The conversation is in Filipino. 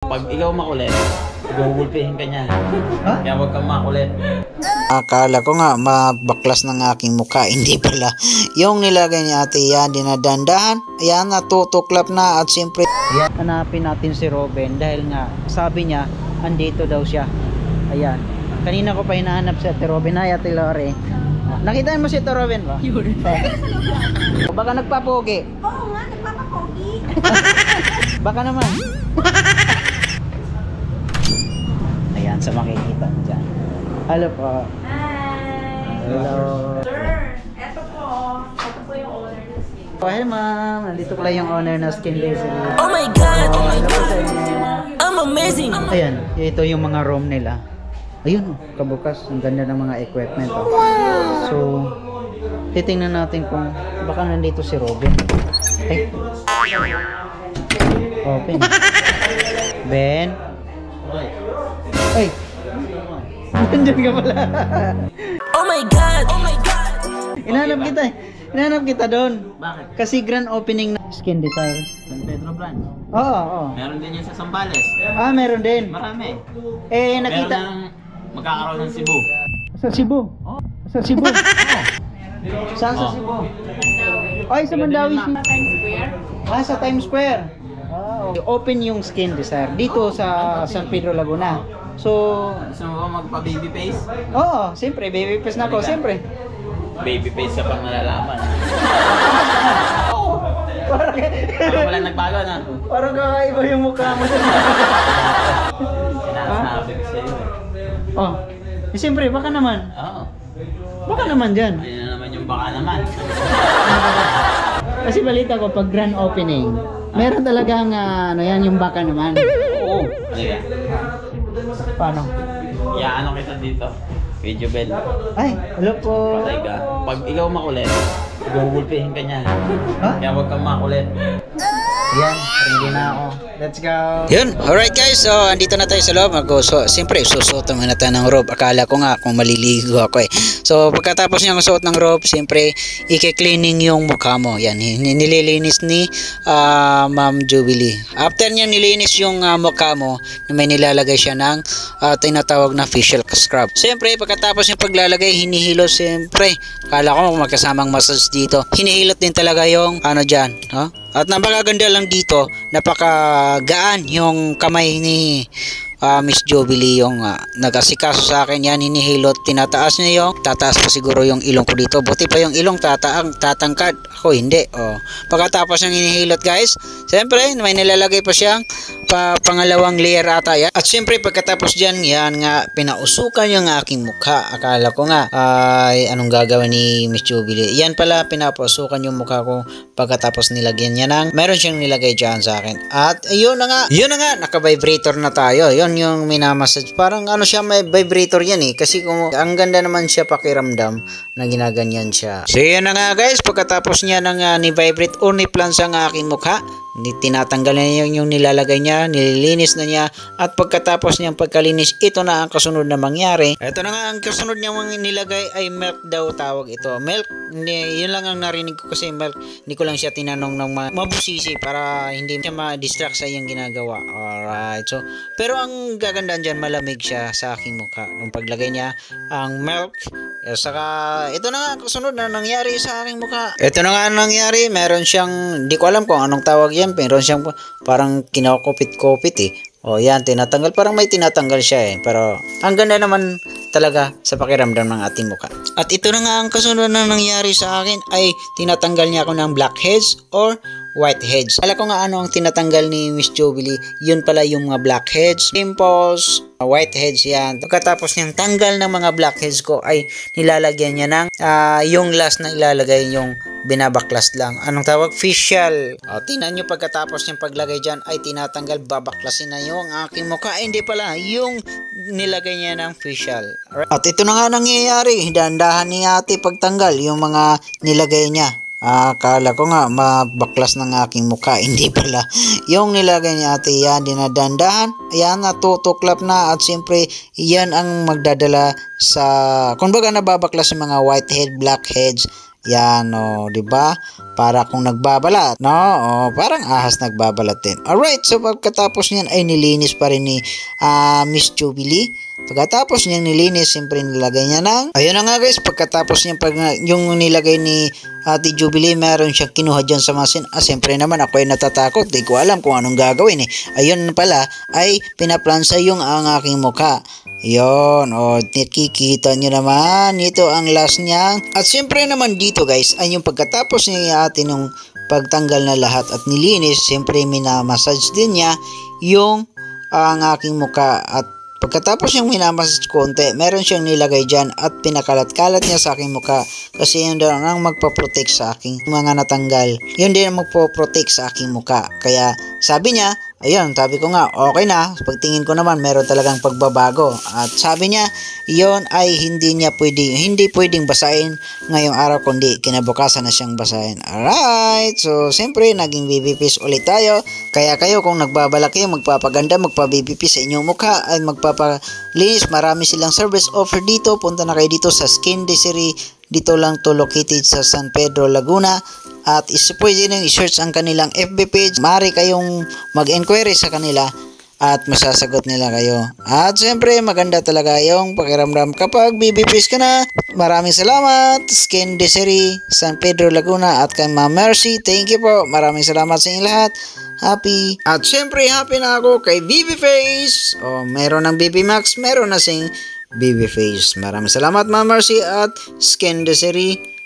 Pag ikaw makulit, gugulpihin ka niya. Ha? Kaya huwag kang makulit. Akala ko nga mabaklas ng aking mukha, hindi pala. Yung nilagay ni ate yan, dinadandahan, ayan, natutuklap na at siyempre hanapin natin si Robin dahil nga sabi niya, andito daw siya. Ayan. Kanina ko pa hinahanap si ate Robin. Hi ate Lore. Nakita mo si ate Robin ba? Baka nagpapogi. Oo nga, nagpapapogi. Baka naman. Ayan, sa makikita dyan. Hello po. Hi. Hello. Sir, eto po yung owner ng skin. Oh, hey ma'am, nandito pala yung owner ng Skin Lazy. Oh my god! Oh, hello po sa inyo. I'm amazing! Ayan, ito yung mga room nila. Ayun, kabukas. Ang ganda ng mga equipment. Oh. So, titingnan natin kung baka nandito si Robin. Ay. Open. Ben. Ay. Nandiyan ka pala. Oh my god! Oh my god! Inahanap kita eh. Inahanap kita doon. Bakit? Kasi grand opening na Skin Desire. San Pedro branch. Oo, oo. Meron din yan sa Zambales. Ah, meron din. Marami. Eh, Meron nakita. ng magkakaroon ng Cebu. Sa Cebu. Oh. Sa Cebu. Oh. Saan sa Oh. Cebu? Ay, sa Mandawi. Times Square. Ah, sa Times Square. Ah, okay. Open yung Skin Desire dito sa San Pedro, Laguna. So, Gusto mo ba magpa-baby face? oo, siyempre, baby face na ako, siyempre. Baby face sa pang nalalaman. Parang, Parang wala nagbago na. parang kakaiba yung mukha mo. Sinasabi ko sa'yo eh. Oh, siyempre, baka naman. Oo. Baka naman dyan. Ayun na naman yung baka naman. Kasi balita ko, pag grand opening, meron talagang, ano yan, yung baka naman. Oo. Halika. Paano? Ano kita dito. Video bell. Ay, hello po. Patay ka. Pag ikaw makulit, gugulpihin ka niya. Ha? Kaya huwag kang makulit. Yan, ready na ako. Let's go. Yun, alright guys, so andito na tayo sa loob. Siyempre, susuot muna tayo ng robe. Akala ko nga kung maliligo ako eh. So pagkatapos niyang suot ng robe, siyempre, i-cleaning yung mukha mo. Yan, nililinis ni Ma'am Jubilee. After niya nilinis yung mukha mo, may nilalagay siya ng tinatawag na facial scrub. Siyempre, pagkatapos yung paglalagay, hinihilot siyempre. Akala ko magkasamang massage dito. Hinihilot din talaga yung ano dyan. Huh? At napakaganda lang dito, napakagaan yung kamay ni Miss Jubilee yung nag-asikaso sa akin. Yan, hinihilot, tinataas niya yung, tataas pa siguro yung ilong ko dito. Buti pa yung ilong tatangkad. Ako hindi. Oh. Pagkatapos ng hinihilot guys, siyempre may nilalagay pa siyang pangalawang layer ata yan. At siyempre pagkatapos dyan, yan nga, pinausukan yung aking mukha. Akala ko nga, ay anong gagawin ni Miss Jubilee. Yan pala, pinapausukan yung mukha ko pagkatapos nilagyan niya ng, meron siyang nilagay dyan sa akin. At yun na nga, naka-vibrator na tayo. Yun yung minamassage. Parang ano siya, may vibrator yan eh. Kasi kung ang ganda naman siya pakiramdam na ginaganyan siya. So yun na nga guys, pagkatapos niya nang ni-vibrate o ni-plans ang aking mukha, tinatanggal na yung nilalagay niya, nililinis na niya, at pagkatapos niyang pagkalinis, ito na ang kasunod na mangyari. Ito na nga ang kasunod niyang nilagay ay milk daw tawag ito. Milk, yun lang ang narinig ko kasi milk, hindi ko lang siya tinanong ng mabusisi para hindi siya ma-distract sa iyang ginagawa. Alright, so, pero ang gagandaan dyan, malamig siya sa aking mukha. Nung paglagay niya ang milk, saka ito na nga ang kasunod na nangyari sa aking mukha. Ito na nga ang nangyari, meron siyang, hindi ko alam kung anong tawag yan, meron siyang parang kinakopit-kopit eh. O yan, tinatanggal, parang may tinatanggal siya eh. Pero ang ganda naman talaga sa pakiramdam ng ating mukha. At ito na nga ang kasunod na nangyari sa akin ay tinatanggal niya ako ng blackheads or whiteheads. Alam ko nga ano ang tinatanggal ni Miss Jubilee, yun pala yung mga blackheads, pimples, whiteheads yan. Pagkatapos niyang tanggal ng mga blackheads ko ay nilalagyan niya ng yung last na ilalagay yung binabaklas lang. Anong tawag? Facial. O, tingnan nyo pagkatapos niyang paglagay dyan ay tinatanggal, babaklasin na yung aking mukha. Hindi pala, yung nilagay niya ng facial. Alright. At ito na nga nangyayari. Dahan-dahan ni ate pagtanggal yung mga nilagay niya. Akala ko nga mabaklas ng aking mukha, hindi pala. Yung nilagay ni ate yan, dinadandahan, yan, natutuklap na at siyempre yan ang magdadala sa, kumbaga nababaklas yung mga whitehead, blackheads, Yan, o, di ba? Para kung nagbabalat, no? O, parang ahas nagbabalat din. Alright, so pagkatapos niyan ay nilinis pa rin ni Miss Jubilee. Pagkatapos niyang nilinis, siyempre nilagay niya ng... Ayun na nga guys, pagkatapos niya yung nilagay ni Ate Jubilee, meron siyang kinuha dyan sa machine. Siyempre naman ako ay natatakot. Di ko alam kung anong gagawin eh. Ayun pala, ay pinaplansa yung ang aking mukha. Yon, o nakikita nyo naman, ito ang last niya. At siyempre naman dito guys, ay yung pagkatapos niya atin yung pagtanggal na lahat at nilinis, siyempre minamassage din niya yung ang aking mukha. At pagkatapos yung minamassage konti, meron siyang nilagay dyan at pinakalat-kalat niya sa aking mukha. Kasi yun daw ang magpaprotect sa aking mga natanggal. Yun din ang magpaprotect sa aking mukha. Kaya sabi niya, ayun, sabi ko nga, okay na. Pagtingin ko naman, meron talagang pagbabago. At sabi niya, yon ay hindi pwedeng basahin ngayong araw, kundi kinabukasan na siyang basahin. Alright, so siyempre, naging BBPs ulit tayo. Kaya kayo, kung nagbabalak kayo, magpapaganda, magpa-BBP sa inyong mukha, at magpapalinis, marami silang service offer dito. Punta na kayo dito sa Skin Desiree. Dito lang to located sa San Pedro, Laguna. At pwede nang i-search ang kanilang FB page. Maaari kayong mag-inquiry sa kanila at masasagot nila kayo. At siyempre maganda talaga yung pakiramdam kapag BBPs ka na. Maraming salamat Skin Desiree, San Pedro, Laguna, at kay Ma'am Mercy. Thank you po. Maraming salamat sa inyo lahat. Happy. At siyempre happy na ako kay BB Face. Meron ng BB Max, meron na sing BB Face. Maraming salamat Ma'am Mercy at Skin Desiree.